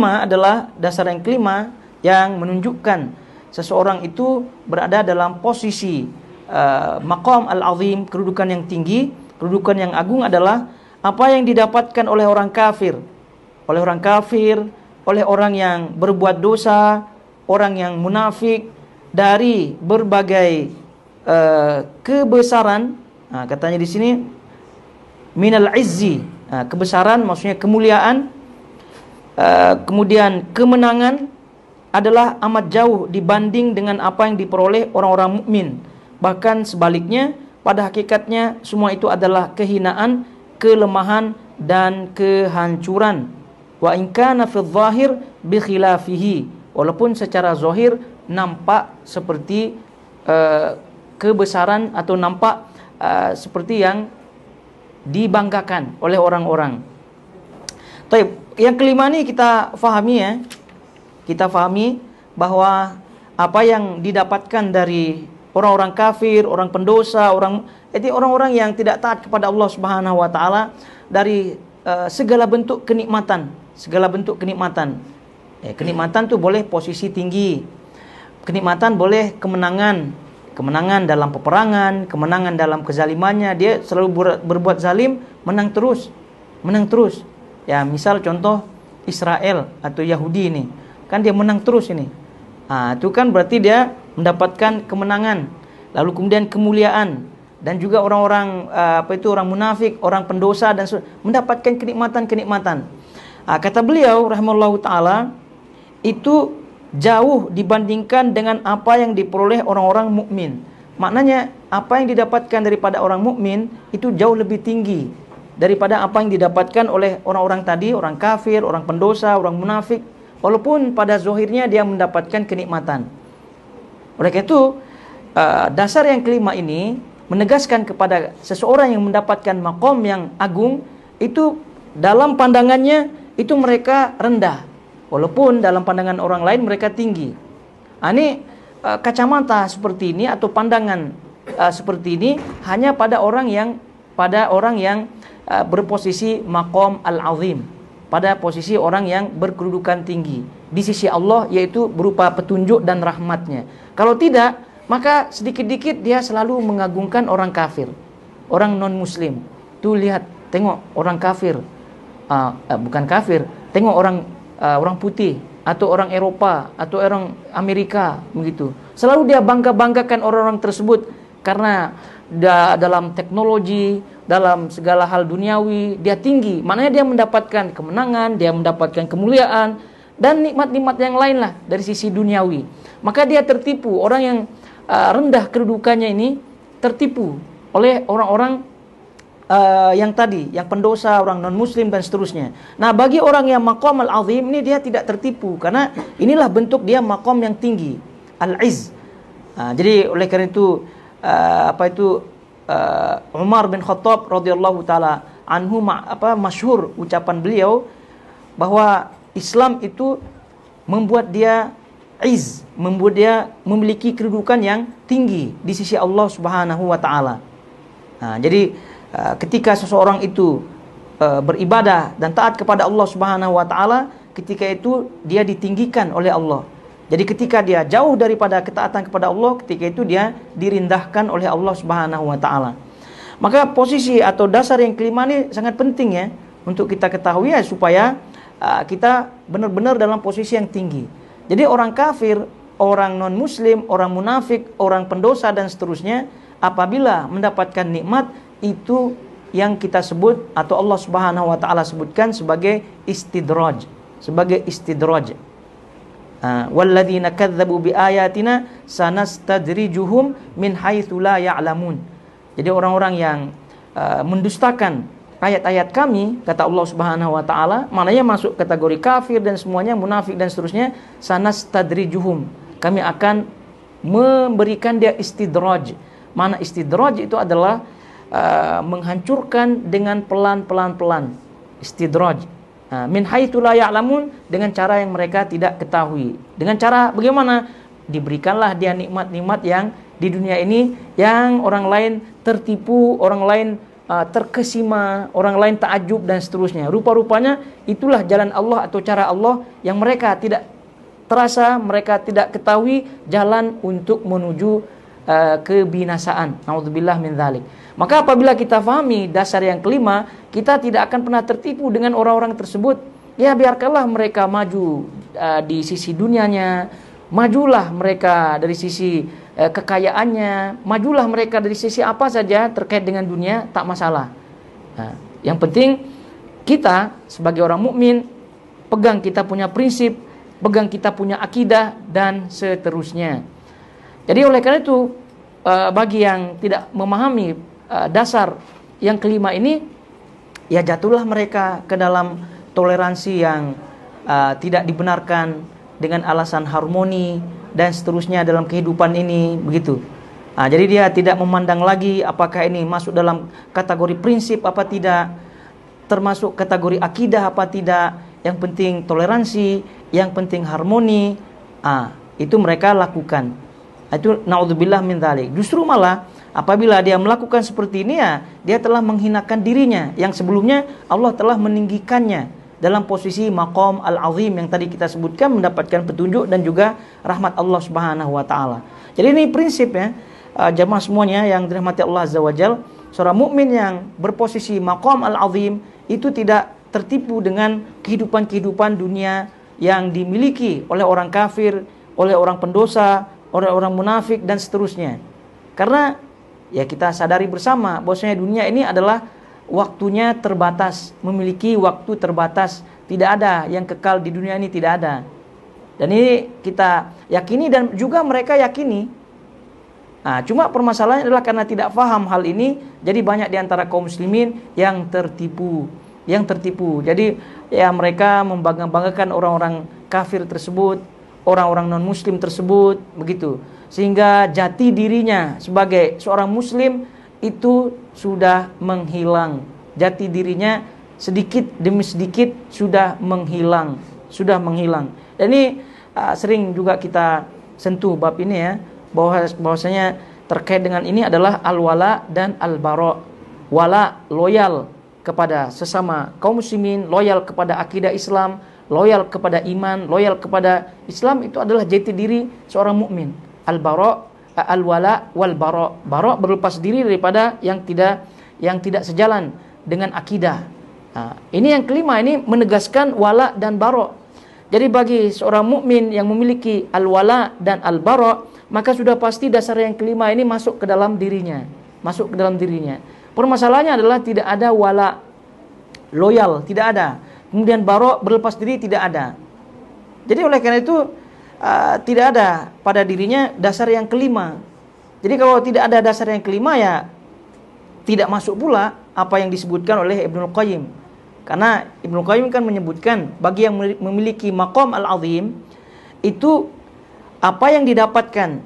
kelima adalah dasar yang kelima yang menunjukkan seseorang itu berada dalam posisi maqam al-azim, kedudukan yang tinggi, kedudukan yang agung adalah apa yang didapatkan oleh orang kafir. Oleh orang kafir, oleh orang yang berbuat dosa, orang yang munafik, dari berbagai kebesaran. Katanya di sini minal izzi, kebesaran maksudnya kemuliaan, kemudian kemenangan adalah amat jauh dibanding dengan apa yang diperoleh orang-orang mukmin. Bahkan sebaliknya, pada hakikatnya semua itu adalah kehinaan, kelemahan dan kehancuran. Wa in kana fi dhahir bi khilafihi, walaupun secara zahir nampak seperti kebesaran atau nampak seperti yang dibanggakan oleh orang-orang. Baik, yang kelima ini kita fahami ya. Kita fahami bahwa apa yang didapatkan dari orang-orang kafir, orang pendosa, orang-orang yang tidak taat kepada Allah Subhanahu wa taala dari segala bentuk kenikmatan, segala bentuk kenikmatan. Kenikmatan tuh boleh posisi tinggi. Kenikmatan boleh kemenangan dalam peperangan, kemenangan dalam kezalimannya. Dia selalu berbuat zalim, menang terus. Ya, misal contoh Israel atau Yahudi ini, kan dia menang terus ini. Itu kan berarti dia mendapatkan kemenangan, lalu kemudian kemuliaan, dan juga orang-orang orang munafik, orang pendosa dan mendapatkan kenikmatan. Kata beliau rahimahullahu taala, itu jauh dibandingkan dengan apa yang diperoleh orang-orang mukmin. Maknanya apa yang didapatkan daripada orang mukmin itu jauh lebih tinggi daripada apa yang didapatkan oleh orang-orang tadi, orang kafir, orang pendosa, orang munafik, walaupun pada zahirnya dia mendapatkan kenikmatan. Oleh karena itu, dasar yang kelima ini menegaskan kepada seseorang yang mendapatkan maqam yang agung, itu dalam pandangannya itu mereka rendah, walaupun dalam pandangan orang lain mereka tinggi. Ini kacamata seperti ini atau pandangan seperti ini hanya pada orang yang berposisi maqam al-azim, pada posisi orang yang berkedudukan tinggi di sisi Allah, yaitu berupa petunjuk dan rahmatnya. Kalau tidak, maka sedikit-dikit dia selalu mengagungkan orang kafir, orang non-muslim. Tuh lihat, tengok orang kafir, bukan kafir, tengok orang putih atau orang Eropa atau orang Amerika begitu. Selalu dia bangga-banggakan orang-orang tersebut karena dalam teknologi, dalam segala hal duniawi dia tinggi. Maknanya dia mendapatkan kemenangan, dia mendapatkan kemuliaan dan nikmat-nikmat yang lain lah dari sisi duniawi. Maka dia tertipu. Orang yang rendah kedudukannya ini tertipu oleh orang-orang yang tadi, yang pendosa, orang non-muslim dan seterusnya. Nah, bagi orang yang maqam al-azim ini dia tidak tertipu, karena inilah bentuk dia maqam yang tinggi, al-izz. Jadi oleh karena itu Umar bin Khattab radhiyallahu taala anhu masyhur ucapan beliau bahwa Islam itu membuat dia izz, membuat dia memiliki kedudukan yang tinggi di sisi Allah Subhanahu wa taala. Jadi ketika seseorang itu beribadah dan taat kepada Allah Subhanahu wa taala, ketika itu dia ditinggikan oleh Allah. Jadi ketika dia jauh daripada ketaatan kepada Allah, ketika itu dia direndahkan oleh Allah Subhanahu wa taala. Maka posisi atau dasar yang kelima ini sangat penting ya untuk kita ketahui ya, supaya kita benar-benar dalam posisi yang tinggi. Jadi orang kafir, orang non-muslim, orang munafik, orang pendosa dan seterusnya, apabila mendapatkan nikmat, itu yang kita sebut atau Allah Subhanahu wa taala sebutkan sebagai istidraj, walladzina kadzdzabu biayatina sanastadrijuhum min haitsu la ya'lamun. Jadi orang-orang yang mendustakan ayat-ayat kami, kata Allah Subhanahu wa taala, maknanya masuk kategori kafir dan semuanya munafik dan seterusnya, sanastadrijuhum, kami akan memberikan dia istidraj. Mana istidraj itu adalah menghancurkan dengan pelan-pelan, istidraj. Min haitsu la ya'lamun, dengan cara yang mereka tidak ketahui. Dengan cara bagaimana? Diberikanlah dia nikmat-nikmat yang di dunia ini yang orang lain tertipu, orang lain terkesima, orang lain takjub dan seterusnya. Rupa-rupanya itulah jalan Allah atau cara Allah yang mereka tidak terasa, mereka tidak ketahui jalan untuk menuju kebinasaan. Naudzubillah min dzalik. Maka apabila kita fahami dasar yang kelima, kita tidak akan pernah tertipu dengan orang-orang tersebut. Ya biarkanlah mereka maju di sisi dunianya, majulah mereka dari sisi kekayaannya, majulah mereka dari sisi apa saja terkait dengan dunia, tak masalah. Nah, yang penting kita sebagai orang mukmin pegang kita punya prinsip, pegang kita punya akidah dan seterusnya. Jadi oleh karena itu bagi yang tidak memahami dasar yang kelima ini, ya jatuhlah mereka ke dalam toleransi yang tidak dibenarkan dengan alasan harmoni dan seterusnya dalam kehidupan ini, begitu. Jadi dia tidak memandang lagi apakah ini masuk dalam kategori prinsip apa tidak, termasuk kategori akidah apa tidak. Yang penting toleransi, yang penting harmoni. Itu mereka lakukan. Itu naudzubillah min dzalik. Justru malah apabila dia melakukan seperti ini, ya dia telah menghinakan dirinya yang sebelumnya Allah telah meninggikannya dalam posisi maqam al-azim yang tadi kita sebutkan, mendapatkan petunjuk dan juga rahmat Allah Subhanahu wa taala. Jadi ini prinsip ya, jamaah semuanya yang dirahmati Allah Azza wa Jalla, seorang mukmin yang berposisi maqam al-azim itu tidak tertipu dengan kehidupan-kehidupan dunia yang dimiliki oleh orang kafir, oleh orang pendosa, oleh orang munafik dan seterusnya. Karena ya kita sadari bersama bahwasanya dunia ini adalah waktunya terbatas, memiliki waktu terbatas. Tidak ada yang kekal di dunia ini, tidak ada. Dan ini kita yakini dan juga mereka yakini. Cuma permasalahannya adalah karena tidak paham hal ini, jadi banyak di antara kaum muslimin yang tertipu. Jadi ya mereka membangga-banggakan orang-orang kafir tersebut, orang-orang non-muslim tersebut, begitu. Sehingga jati dirinya sebagai seorang muslim itu sudah menghilang. Jati dirinya sedikit demi sedikit sudah menghilang. Dan ini sering juga kita sentuh bab ini ya, bahwasanya terkait dengan ini adalah al-wala dan al-bara. Wala, loyal kepada sesama kaum muslimin, loyal kepada akidah Islam, loyal kepada iman, loyal kepada Islam, itu adalah jati diri seorang mukmin. Al-bara, al-wala wal bara. Bara berlepas diri daripada yang tidak sejalan dengan akidah. Ini yang kelima, ini menegaskan wala dan bara. Jadi bagi seorang mukmin yang memiliki al-wala dan al-bara, maka sudah pasti dasar yang kelima ini masuk ke dalam dirinya. Permasalahannya adalah tidak ada wala, loyal, tidak ada. Kemudian bara, berlepas diri, tidak ada. Jadi oleh karena itu tidak ada pada dirinya dasar yang kelima. Jadi kalau tidak ada dasar yang kelima, ya tidak masuk pula apa yang disebutkan oleh Ibnul Qayyim. Karena Ibnul Qayyim kan menyebutkan bagi yang memiliki maqam al-azim, itu apa yang didapatkan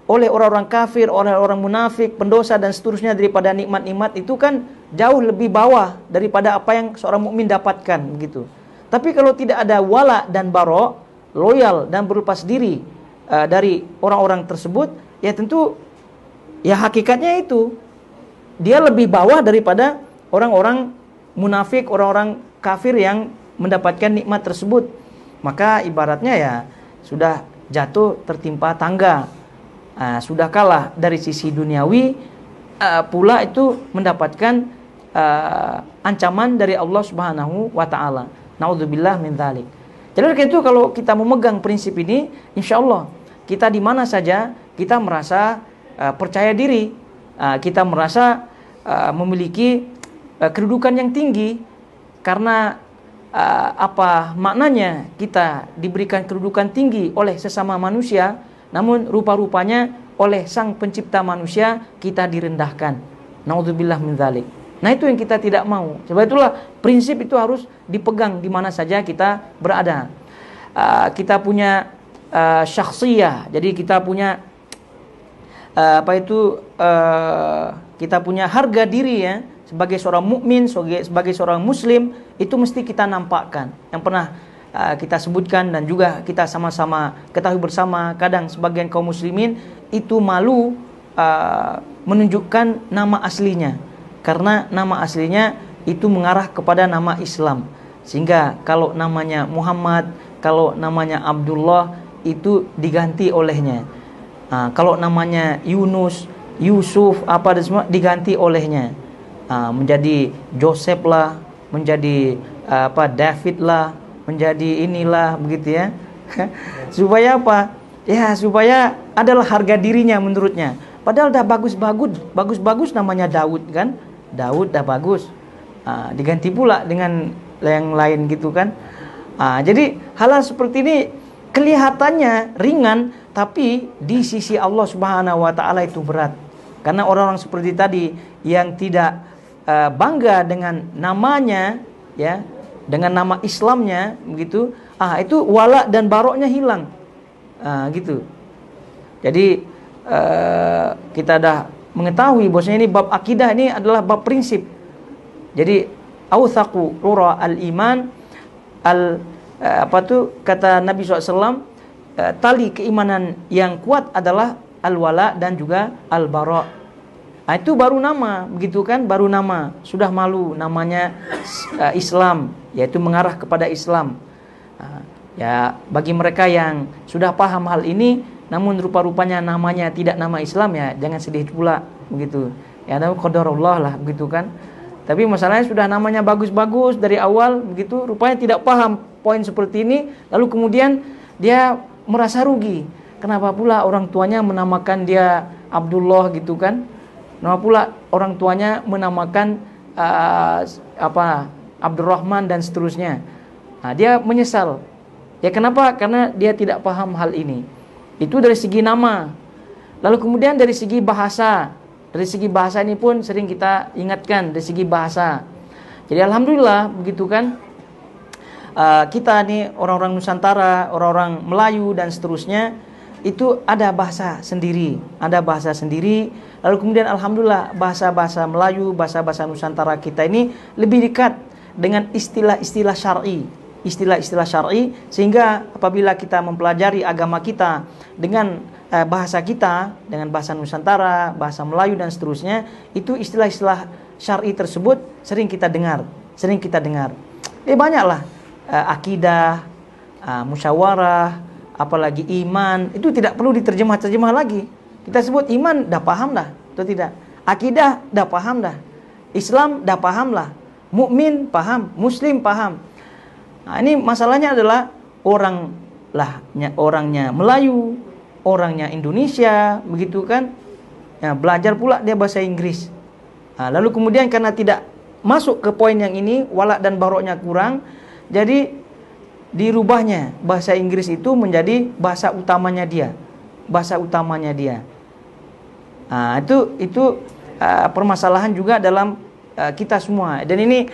oleh orang-orang kafir, orang-orang munafik, pendosa dan seterusnya daripada nikmat-nikmat itu kan jauh lebih bawah daripada apa yang seorang mukmin dapatkan, begitu. Tapi kalau tidak ada wala dan bara, loyal dan berlepas diri dari orang-orang tersebut, ya tentu ya hakikatnya itu dia lebih bawah daripada orang-orang munafik, orang-orang kafir yang mendapatkan nikmat tersebut. Maka ibaratnya ya sudah jatuh tertimpa tangga, sudah kalah dari sisi duniawi, pula itu mendapatkan ancaman dari Allah Subhanahu wa taala. Naudzubillah min dzalik. Jadi itu kalau kita memegang prinsip ini, insya Allah kita di mana saja kita merasa percaya diri, kita merasa memiliki kedudukan yang tinggi. Karena apa maknanya kita diberikan kedudukan tinggi oleh sesama manusia, namun rupa-rupanya oleh sang pencipta manusia kita direndahkan. Naudzubillah min dzalik. Nah itu yang kita tidak mau. Sebab itulah prinsip itu harus dipegang di mana saja kita berada. Kita punya syakhsiyah. Jadi kita punya kita punya harga diri ya, sebagai seorang mukmin, sebagai seorang muslim, itu mesti kita nampakkan. Yang pernah kita sebutkan dan juga kita sama-sama ketahui bersama, kadang sebagian kaum muslimin itu malu menunjukkan nama aslinya. karena nama aslinya itu mengarah kepada nama Islam. Sehingga kalau namanya Muhammad, kalau namanya Abdullah itu diganti olehnya. Kalau namanya Yunus, Yusuf, apa dan semua diganti olehnya. Menjadi Joseph lah, menjadi David lah, menjadi inilah, begitu ya. Supaya apa? Ya supaya adalah harga dirinya menurutnya. Padahal dah bagus-bagus namanya Daud kan. Daud dah bagus. Diganti pula dengan yang lain gitu kan. Jadi hal-hal seperti ini kelihatannya ringan, tapi di sisi Allah Subhanahu wa taala itu berat. Karena orang-orang seperti tadi yang tidak bangga dengan namanya, ya, dengan nama Islamnya begitu, itu wala dan baroknya hilang. Gitu. Jadi kita dah mengetahui bahwasanya ini bab akidah, ini adalah bab prinsip. Jadi authaqu rura al-iman kata Nabi SAW, tali keimanan yang kuat adalah al-wala dan juga al-bara. Itu baru nama, begitu kan? Baru nama, sudah malu namanya Islam, yaitu mengarah kepada Islam. Ya, bagi mereka yang sudah paham hal ini, namun rupa-rupanya namanya tidak nama Islam, ya jangan sedih pula, begitu. Ya, namanya qadarullah lah, begitu kan? Tapi masalahnya sudah namanya bagus-bagus dari awal, begitu, rupanya tidak paham poin seperti ini, lalu kemudian dia merasa rugi. Kenapa pula orang tuanya menamakan dia Abdullah, gitu kan? Kenapa pula orang tuanya menamakan Abdurrahman dan seterusnya? Dia menyesal. Ya kenapa? Karena dia tidak paham hal ini. Itu dari segi nama. Lalu kemudian dari segi bahasa. Dari segi bahasa ini pun sering kita ingatkan, dari segi bahasa. Jadi alhamdulillah begitu kan, kita nih orang-orang Nusantara, orang-orang Melayu dan seterusnya, itu ada bahasa sendiri, ada bahasa sendiri. Lalu kemudian alhamdulillah bahasa-bahasa Melayu, bahasa-bahasa Nusantara kita ini lebih dekat dengan istilah-istilah syar'i. Istilah-istilah syar'i, sehingga apabila kita mempelajari agama kita dengan bahasa kita, dengan bahasa Nusantara, bahasa Melayu dan seterusnya, itu istilah-istilah syar'i tersebut sering kita dengar. Banyaklah akidah, musyawarah, apalagi iman, itu tidak perlu diterjemah-terjemah lagi. Kita sebut iman dah paham dah, atau tidak? Akidah dah paham dah. Islam dah paham lah. Mukmin paham, muslim paham. Ini masalahnya adalah orangnya Melayu, orangnya Indonesia, begitu kan? Ya, belajar pula dia bahasa Inggris. Lalu kemudian karena tidak masuk ke poin yang ini, walak dan baroknya kurang, jadi dirubahnya bahasa Inggris itu menjadi bahasa utamanya dia. Itu permasalahan juga dalam kita semua. Dan ini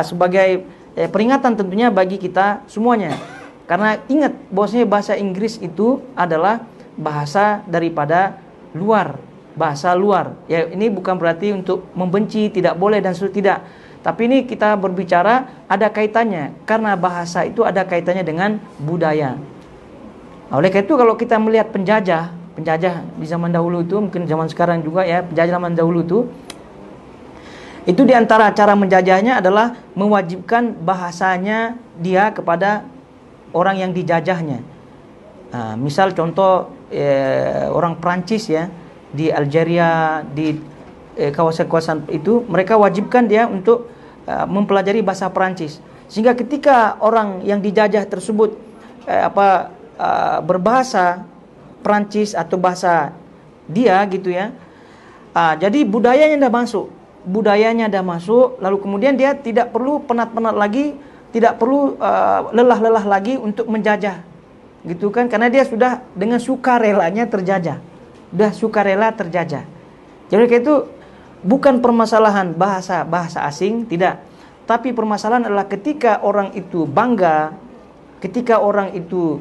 sebagai peringatan tentunya bagi kita semuanya. Karena ingat bahwasanya bahasa Inggris itu adalah bahasa daripada luar, bahasa luar. Ya, ini bukan berarti untuk membenci, tidak boleh dan seterusnya, tidak. Tapi ini kita berbicara ada kaitannya, karena bahasa itu ada kaitannya dengan budaya. Oleh karena itu kalau kita melihat penjajah di zaman dahulu itu, mungkin zaman sekarang juga ya, penjajah zaman dahulu itu di antara cara menjajahnya adalah mewajibkan bahasanya dia kepada orang yang dijajahnya. Misal contoh orang Prancis ya, di Algeria, di kawasan-kawasan itu, mereka wajibkan dia untuk mempelajari bahasa Prancis. Sehingga ketika orang yang dijajah tersebut berbahasa Prancis atau bahasa dia gitu ya, jadi budayanya dah masuk, lalu kemudian dia tidak perlu penat-penat lagi, tidak perlu lelah-lelah lagi untuk menjajah, gitu kan? Karena dia sudah dengan sukarelanya terjajah, Jadi kayak itu bukan permasalahan bahasa asing, tidak. Tapi permasalahan adalah ketika orang itu bangga, ketika orang itu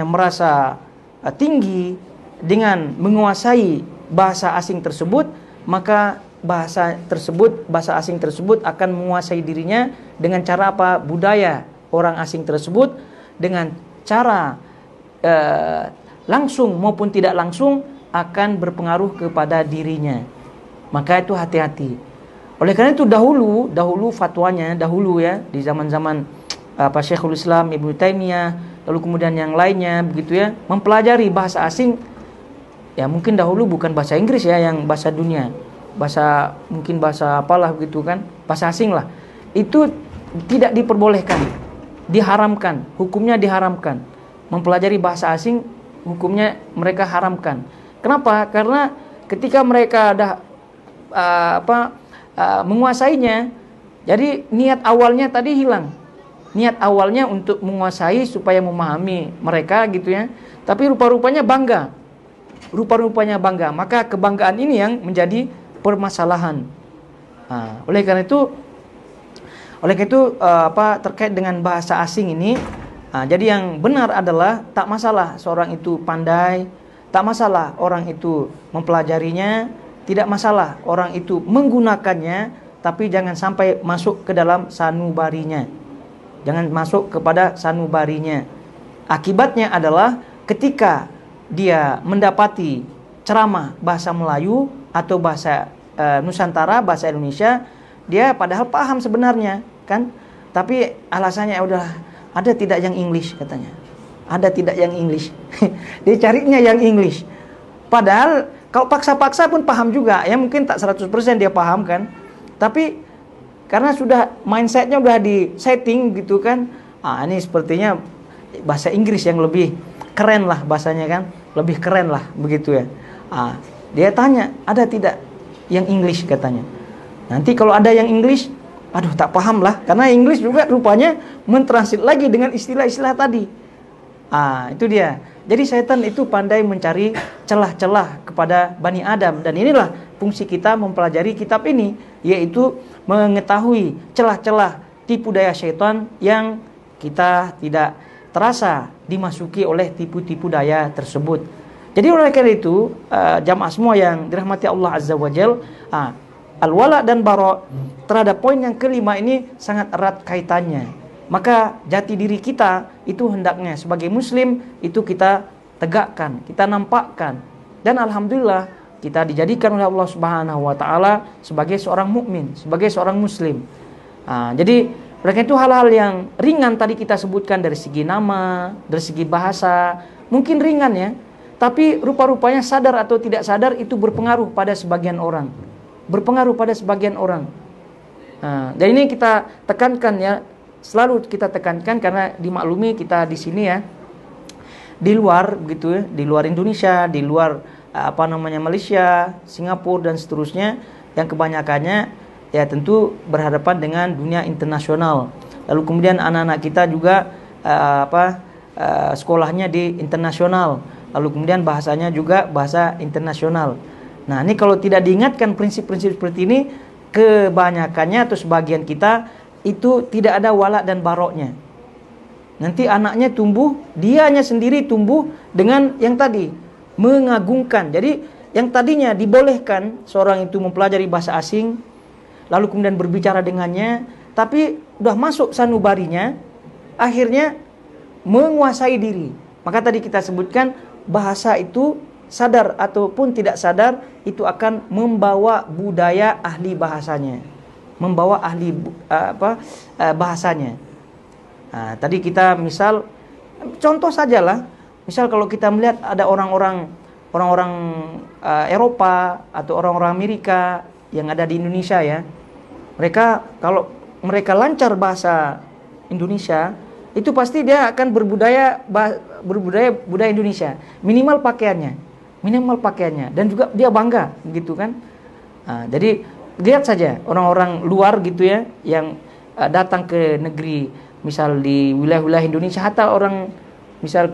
merasa tinggi dengan menguasai bahasa asing tersebut, maka bahasa asing tersebut akan menguasai dirinya dengan cara apa? Budaya orang asing tersebut dengan cara langsung maupun tidak langsung akan berpengaruh kepada dirinya. Maka itu hati-hati. Oleh karena itu dahulu fatwanya, ya, di zaman-zaman Syekhul Islam Ibnu Taimiyah, lalu kemudian yang lainnya begitu ya, mempelajari bahasa asing. Ya mungkin dahulu bukan bahasa Inggris ya, yang bahasa dunia, mungkin bahasa apalah begitu kan, bahasa asing lah. Itu tidak diperbolehkan, diharamkan, hukumnya diharamkan. Mempelajari bahasa asing, hukumnya mereka haramkan. Kenapa? Karena ketika mereka ada menguasainya, jadi niat awalnya tadi hilang. Niat awalnya untuk menguasai supaya memahami mereka gitu ya. Tapi rupa-rupanya bangga. Maka kebanggaan ini yang menjadi permasalahan. Oleh karena itu terkait dengan bahasa asing ini, jadi yang benar adalah tak masalah seorang itu pandai, tak masalah orang itu mempelajarinya, tidak masalah orang itu menggunakannya, tapi jangan sampai masuk ke dalam sanubarinya. Jangan masuk kepada sanubarinya. Akibatnya adalah ketika dia mendapati ceramah bahasa Melayu atau bahasa Nusantara, bahasa Indonesia, dia padahal paham sebenarnya, kan? Tapi alasannya udah ada tidak yang English katanya. Ada tidak yang English. Dia carinya yang English. Padahal kalau paksa-paksa pun paham juga. Ya mungkin tak 100% dia paham kan. Tapi karena sudah mindsetnya udah di setting gitu kan. Ini sepertinya bahasa Inggris yang lebih keren lah bahasanya kan. Lebih keren lah begitu ya. Dia tanya, ada tidak yang English katanya. Nanti kalau ada yang English, aduh tak paham lah. Karena English juga rupanya mentranslate lagi dengan istilah-istilah tadi. Itu dia. Jadi setan itu pandai mencari celah-celah kepada Bani Adam. Dan inilah fungsi kita mempelajari kitab ini, yaitu mengetahui celah-celah tipu daya syaitan yang kita tidak terasa dimasuki oleh tipu-tipu daya tersebut. Jadi oleh karena itu, jamaah semua yang dirahmati Allah Azza wa Jal, al-wala dan bara terhadap poin yang kelima ini sangat erat kaitannya. Maka jati diri kita itu hendaknya sebagai muslim itu kita tegakkan, kita nampakkan. Dan alhamdulillah kita dijadikan oleh Allah Subhanahu wa taala sebagai seorang mukmin, sebagai seorang muslim. Jadi mereka itu hal-hal yang ringan tadi kita sebutkan dari segi nama, dari segi bahasa, mungkin ringan ya. Tapi rupa-rupanya sadar atau tidak sadar itu berpengaruh pada sebagian orang. Dan ini kita tekankan ya, selalu kita tekankan karena dimaklumi kita di sini ya, di luar begitu ya, di luar Indonesia, di luar Malaysia, Singapura dan seterusnya, yang kebanyakannya ya tentu berhadapan dengan dunia internasional. Lalu kemudian anak-anak kita juga sekolahnya di internasional. Lalu kemudian bahasanya juga bahasa internasional. Nah, ini kalau tidak diingatkan prinsip-prinsip seperti ini, kebanyakannya atau sebagian kita itu tidak ada wala dan baroknya. Nanti anaknya tumbuh, dianya sendiri tumbuh dengan yang tadi, mengagungkan. Jadi yang tadinya dibolehkan seorang itu mempelajari bahasa asing, lalu kemudian berbicara dengannya, tapi udah masuk sanubarinya, akhirnya menguasai diri. Maka tadi kita sebutkan bahasa itu sadar ataupun tidak sadar itu akan membawa budaya ahli bahasanya, membawa ahli bahasanya. Tadi kita misal contoh sajalah, misal kalau kita melihat ada orang-orang Eropa atau orang-orang Amerika yang ada di Indonesia ya, mereka kalau mereka lancar bahasa Indonesia, itu pasti dia akan berbudaya Indonesia, minimal pakaiannya, dan juga dia bangga gitu kan. Jadi lihat saja orang-orang luar gitu ya, yang datang ke negeri, misal di wilayah-wilayah Indonesia, atau orang misal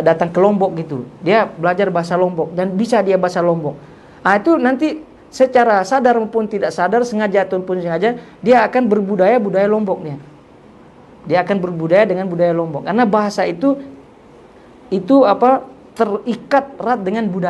datang ke Lombok gitu, dia belajar bahasa Lombok dan bisa dia bahasa Lombok. Itu nanti secara sadar maupun tidak sadar, sengaja ataupun sengaja, dia akan berbudaya Lomboknya. Dia akan berbudaya dengan budaya Lombok, karena bahasa itu terikat erat dengan budaya.